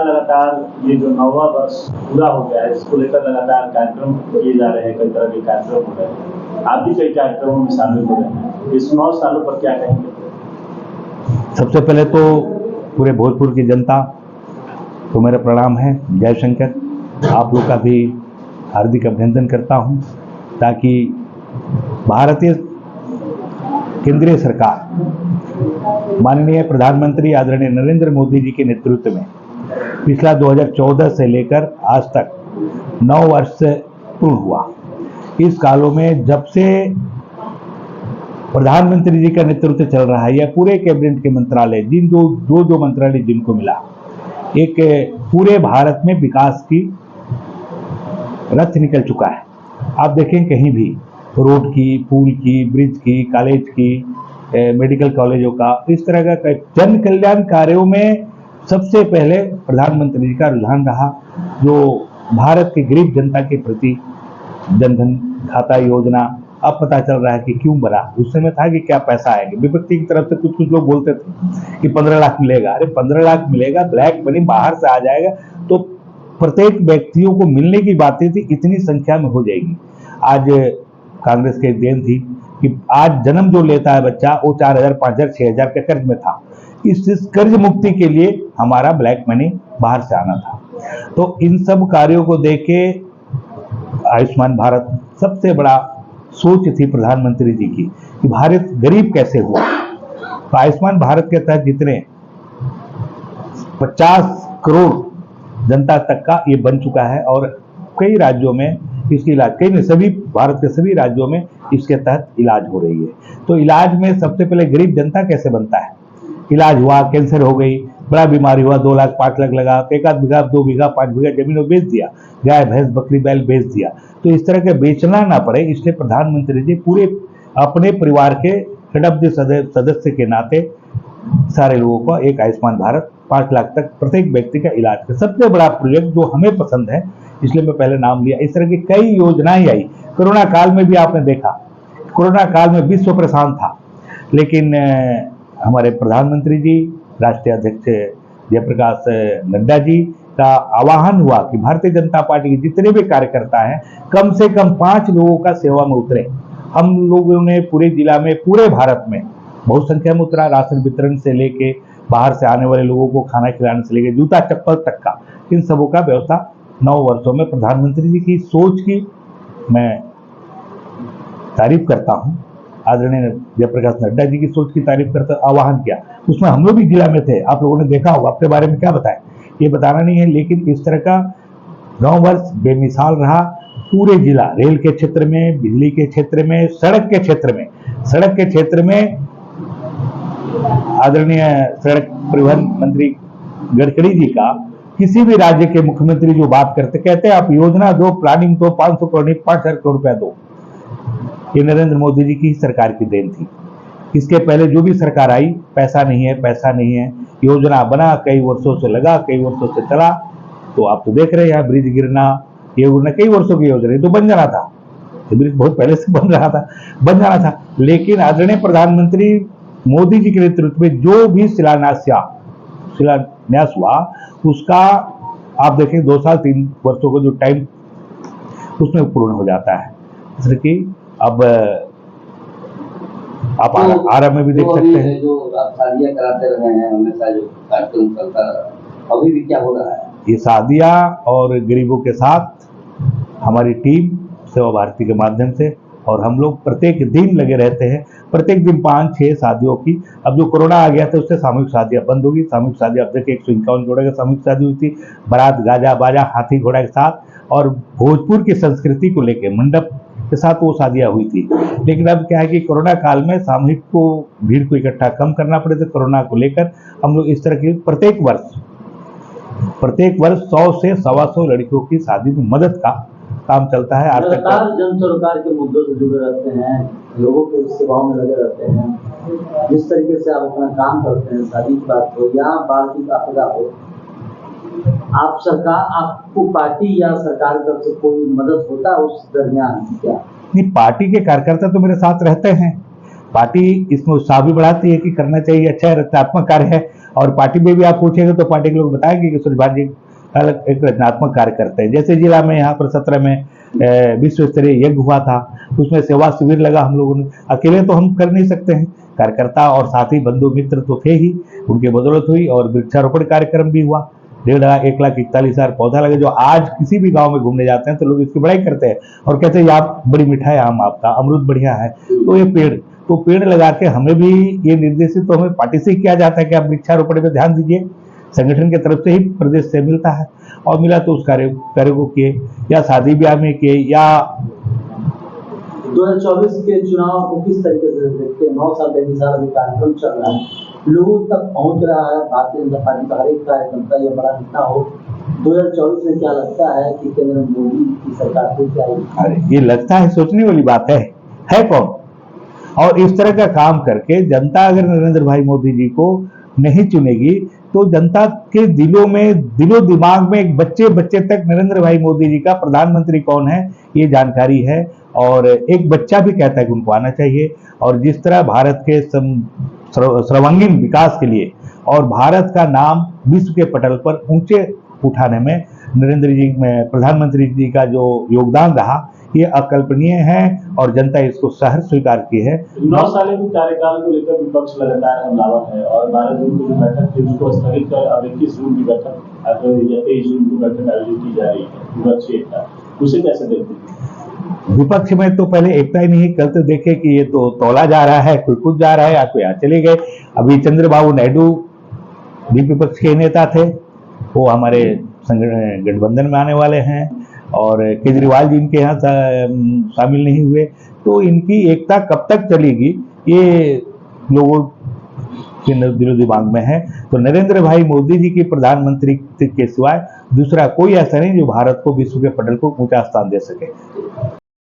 लगातार ये जो 9वां वर्ष पूरा हो गया है, इसको लेकर लगातार कार्यक्रम किए जा रहे हैं, कई तरह के कार्यक्रम हो रहे हैं। आप भी कई कार्यक्रमों में शामिल हो रहे हैं, इस 9 सालों पर क्या कहेंगे? सबसे पहले तो पूरे भोजपुर की जनता को मेरा प्रणाम है, जय शंकर। आप लोग का भी हार्दिक अभिनंदन करता हूं, ताकि भारतीय केंद्रीय सरकार माननीय प्रधानमंत्री आदरणीय नरेंद्र मोदी जी के नेतृत्व में पिछला 2014 से लेकर आज तक 9 वर्ष पूर्ण हुआ। इस कालों में जब से प्रधानमंत्री जी का नेतृत्व चल रहा है, या पूरे कैबिनेट के मंत्रालय जिन जो मंत्रालय जिनको मिला, एक पूरे भारत में विकास की रथ निकल चुका है। आप देखें कहीं भी रोड की, पुल की, ब्रिज की, कॉलेज की, मेडिकल कॉलेजों का, इस तरह का जन कल्याण कार्यों में सबसे पहले प्रधानमंत्री जी का रुझान रहा, जो भारत के गरीब जनता के प्रति जनधन खाता योजना अब पता चल रहा है कि क्यों बना। उस समय था कि क्या पैसा आएगा, विपक्ति की तरफ से कुछ लोग बोलते थे कि 15 लाख मिलेगा। अरे 15 लाख मिलेगा, ब्लैक मनी बाहर से आ जाएगा तो प्रत्येक व्यक्तियों को मिलने की बातें थी, इतनी संख्या में हो जाएगी। आज कांग्रेस के देन थी कि आज जन्म जो लेता है बच्चा, वो 4,000, 5,000, 6,000 के कर्ज में था। इस कर्ज मुक्ति के लिए हमारा ब्लैक मनी बाहर से आना था। तो इन सब कार्यों को देख के आयुष्मान भारत सबसे बड़ा सोच थी प्रधानमंत्री जी की कि भारत गरीब कैसे हुआ। तो आयुष्मान भारत के तहत जितने 50 करोड़ जनता तक का ये बन चुका है, और कई राज्यों में इसकी इलाज, कई नहीं, सभी भारत के सभी राज्यों में इसके तहत इलाज हो रही है। तो इलाज में सबसे पहले गरीब जनता कैसे बनता है, इलाज हुआ, कैंसर हो गई, बड़ा बीमारी हुआ, 2 लाख 5 लाख लगा, 1 बीघा 2 बीघा 5 बीघा जमीन वो बेच दिया, गाय भैंस बकरी बैल बेच दिया। तो इस तरह के बेचना ना पड़े, इसलिए प्रधानमंत्री जी पूरे अपने परिवार के सदस्य सदस्य के नाते सारे लोगों को एक आयुष्मान भारत 5 लाख तक प्रत्येक व्यक्ति का इलाज का सबसे बड़ा प्रोजेक्ट जो हमें पसंद है, इसलिए मैं पहले नाम लिया। इस तरह की कई योजनाएं आई। कोरोना काल में भी आपने देखा, कोरोना काल में विश्व परेशान था, लेकिन हमारे प्रधानमंत्री जी, राष्ट्रीय अध्यक्ष जयप्रकाश नड्डा जी का आह्वान हुआ कि भारतीय जनता पार्टी के जितने भी कार्यकर्ता हैं, कम से कम 5 लोगों का सेवा में उतरे। हम लोगों ने पूरे जिला में, पूरे भारत में बहुत संख्या में उतरा, राशन वितरण से लेके बाहर से आने वाले लोगों को खाना खिलाने से लेके जूता चप्पल तक का, इन सबों का व्यवस्था 9 वर्षों में प्रधानमंत्री जी की सोच की मैं तारीफ करता हूं। आदरणीय जयप्रकाश नड्डा जी की सोच की तारीफ करता आह्वान किया, उसमें हम लोग भी जिला में थे। आप लोगों ने देखा होगा, अपने बारे में क्या बताएं, ये बताना नहीं है, लेकिन इस तरह का 9 वर्ष बेमिसाल रहा। पूरे जिला, रेल के क्षेत्र में, बिजली के क्षेत्र में, सड़क के क्षेत्र में आदरणीय सड़क परिवहन मंत्री गडकरी जी का, किसी भी राज्य के मुख्यमंत्री जो बात करते, कहते हैं आप योजना दो, प्लानिंग दो, 500 करोड़ नहीं 5,000 करोड़ रुपया दो। ये नरेंद्र मोदी जी की सरकार की देन थी। इसके पहले जो भी सरकार आई, पैसा नहीं है, योजना बना, कई वर्षों से लगा, कई वर्षों से चला। तो आप तो देख रहे हैं यहाँ ब्रिज गिरना, ये गिरना, कई वर्षों की योजना, तो बन जाना था, ब्रिज बहुत पहले से बन जाना था। लेकिन आदरणीय प्रधानमंत्री मोदी जी के नेतृत्व में जो भी शिलान्यास हुआ, उसका आप देखें 2 साल 3 वर्षों का जो टाइम उसमें पूर्ण हो जाता है। जैसे कि अब आप आरा में भी देख सकते हैं, जो आप शादियां कराते रहे हैं, हमेशा जो कार्यक्रम चलता रहा, अभी भी क्या हो रहा है? ये शादियां और गरीबों के साथ हमारी टीम सेवा भारती के माध्यम से, और हम लोग प्रत्येक दिन लगे रहते हैं, प्रत्येक दिन 5-6 शादियों की। अब जो कोरोना आ गया था उससे सामूहिक शादियां बंद होगी। सामूहिक शादियां, अब देखिए 151 जोड़े का सामूहिक शादी हुई थी, बारात गाजा बाजा हाथी घोड़ा के साथ, और भोजपुर की संस्कृति को लेकर मंडप के साथ वो शादियां हुई थी। लेकिन अब क्या है कि कोरोना काल में सामूहिक को, भीड़ को इकट्ठा कम करना पड़े, तो कोरोना को लेकर हम लोग इस तरह की प्रत्येक वर्ष 100 से 125 लड़कियों की शादी में मदद का काम चलता है। आज तक जन सरोकार के मुद्दों से जुड़े रहते हैं, लोगों की सेवाओं में लगे रहते हैं। जिस तरीके से आप अपना काम करते हैं, शादी की बात हो या बाढ़ की आपदा हो, आप सरकार, आपको पार्टी या सरकार की तरफ से कोई मदद होता है उस दरमियान क्या? नहीं, पार्टी के कार्यकर्ता तो मेरे साथ रहते हैं। पार्टी इसमें उत्साह भी बढ़ाती है कि करना चाहिए, अच्छा है, रचनात्मक कार्य है। और पार्टी में भी आप पूछेंगे तो पार्टी के लोग बताएंगे कि सुरेश जी अलग एक रचनात्मक कार्य करते हैं। जैसे जिला में यहाँ पर 17 में विश्व स्तरीय यज्ञ हुआ था, उसमें सेवा शिविर लगा। हम लोगों ने अकेले तो हम कर नहीं सकते हैं, कार्यकर्ता और साथी बंधु मित्र तो थे ही, उनकी बदौलत हुई। और वृक्षारोपण कार्यक्रम भी हुआ, 1,41,41,000 पौधा लगे, जो आज किसी भी गांव में घूमने जाते हैं तो लोग इसकी बड़ाई करते हैं और कहते हैं आप बड़ी मीठा है आम, आपका अमरूद बढ़िया है। तो ये पेड़ लगा के हमें भी ये निर्देशित तो हमें पार्टी से किया जाता है कि आप वृक्षारोपण पे ध्यान दीजिए, संगठन की तरफ से ही प्रदेश से मिलता है। और मिला तो उस कार्य को किए, या शादी ब्याह में किए, या 2024 के चुनाव को किस तरीके से देखते हैं? 9 साल बेमिसाल अभी कार्यक्रम चल रहा है, लोगों तक पहुंच रहा है भारतीय जनता पार्टी का हर एक कार्यकर्ता या बड़ा नेता हो। 2024 में क्या लगता है कि केंद्र में मोदी की सरकार फिर से आएगी? अरे ये लगता है सोचने वाली बात है कौन? और इस तरह का काम करके जनता अगर नरेंद्र भाई मोदी जी को नहीं चुनेगी तो जनता के दिलो दिमाग में एक बच्चे तक नरेंद्र भाई मोदी जी का प्रधानमंत्री कौन है ये जानकारी है। और एक बच्चा भी कहता है कि उनको आना चाहिए। और जिस तरह भारत के सर्वांगीण विकास के लिए और भारत का नाम विश्व के पटल पर ऊंचे उठाने में प्रधानमंत्री जी का जो योगदान रहा, ये अकल्पनीय है और जनता इसको सहर्ष स्वीकार की है। 9 साल के कार्यकाल को लेकर विपक्ष लगातार हमलावर है और 12 जून को जो बैठक थी उसको स्थगित कर अब 21 जून की बैठक या 23 जून को बैठक आयोजित की जा रही है। विपक्षी एकता उसे कैसे देखते हैं? विपक्ष में तो पहले एकता ही नहीं, कल तो देखे कि ये तो तौला जा रहा है, कोई कुछ जा रहा है, कोई यहाँ चले गए। अभी चंद्रबाबू नायडू भी विपक्ष के नेता थे, वो हमारे गठबंधन में आने वाले हैं और केजरीवाल जी इनके यहाँ शामिल नहीं हुए। तो इनकी एकता कब तक चलेगी ये लोगों के दिलो दिमाग में है। तो नरेंद्र भाई मोदी जी की प्रधानमंत्री के सिवाय दूसरा कोई ऐसा नहीं जो भारत को विश्व के पटल को ऊंचा स्थान दे सके।